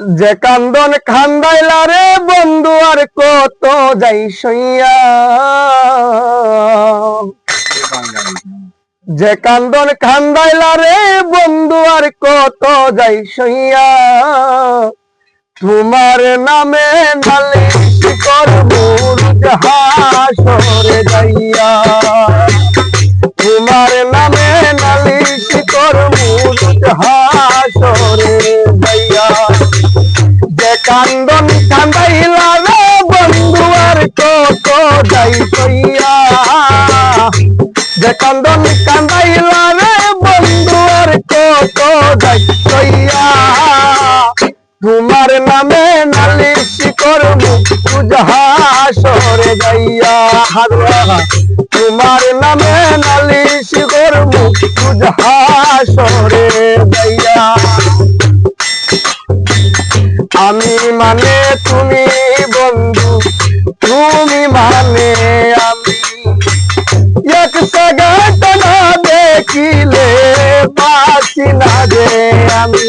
যে কান্দন খান্দাইলা রে বন্ধু আর কত যাই সইয়া, যে কান্দন খান্দাইলা রে বন্ধু আর কত যাই সইয়া, তোমার নামে নালিশ করবো হাসরে যাইয়া, তোমার নামে নালিশ করবো হাসরে যাইয়া। যে কান্দন কান্দাইলা রে বন্ধু আর কত যাই সইয়া, যে কান্দন কান্দাইলা রে বন্ধু আর কত যাই সইয়া, তোমার নামে নালিশ করবো হাসরে যাইয়া, তোমার নামে নালিশ করবো হাসরে যাইয়া। আমি মানে তুমি বন্ধু, তুমি মানে আমি, এক সেকেন্ড না দেখিলে বাঁচি না রে আমি।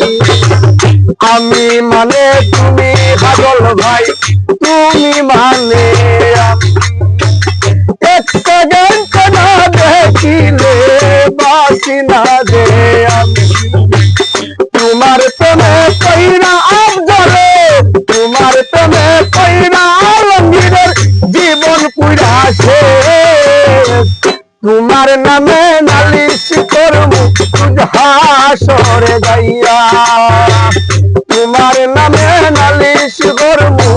আমি মানে তুমি পাগল ভাই, তুমি মানে আমি, এক সেকেন্ড না দেখিলে বাঁচি না রে আমি। তোমার প্রেমে কইরা আবজরে, তোমার প্রেমে কইরা আলমগীরের জীবন পুরা শেষ, তোমার নামে নালিশ করবো হাসরে যাইয়া, তোমার নামে নালিশ করবো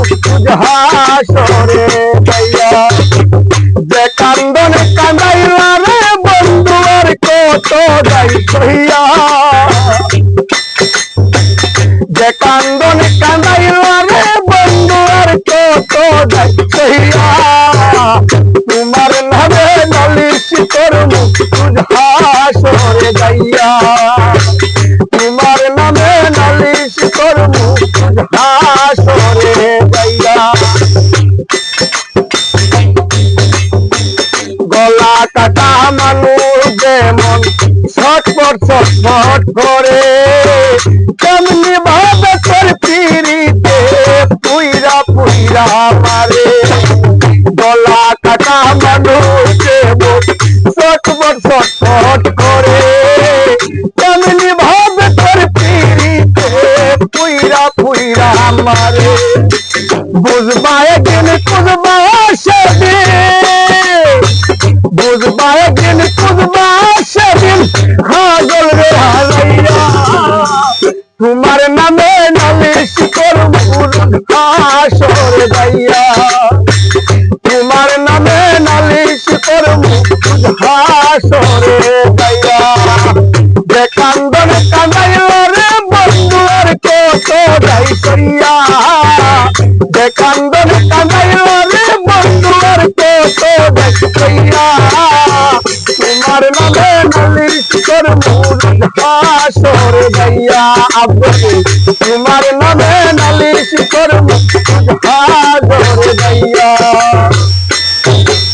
হাসরে যাইয়া। যে কান্দন কান্দাইলা রে বন্ধু আর কত যাই সইয়া, যে কান্দন কান্দাইলা রে বন্ধু আর কত যাই সইয়া, তোমার নামে নালিশ করবো হাসরে যাইয়া, তোমার নামে নালিশ করবো হাসরে যাইয়া। গলা কাটা মানুষ যেমন ছটপট ছটপট করে, তেমনি ভাবে তোর পিড়িতে পুইরা পুইরা মারে। গলা কাটা মানুষ যেমন ছটপট ছটপট করে, তেমনি ভাবে তোর পিড়িতে পুইরা পুইরা মারে। বুঝবা একদিন খুঁজবা সেদিন, বুঝবা একদিন খুঁজবা সেদিন হাগল রে হারাইয়া, তোমার নামে নালিশ করবো হাসরে যাইয়া, তোমার নামে নালিশ করবো হাসরে যাইয়া। যে কান্দন কান্দাইলা রে বন্ধু আর কত যাই সইয়া, যে কান্দন কান্দাইলা রে বন্ধু আর কত যাই সইয়া, তোমার নামে নালিশ করবো হাসরে যাইয়া। আব্বু তোমার নামে নালিশ করবো হাসরে যাইয়া।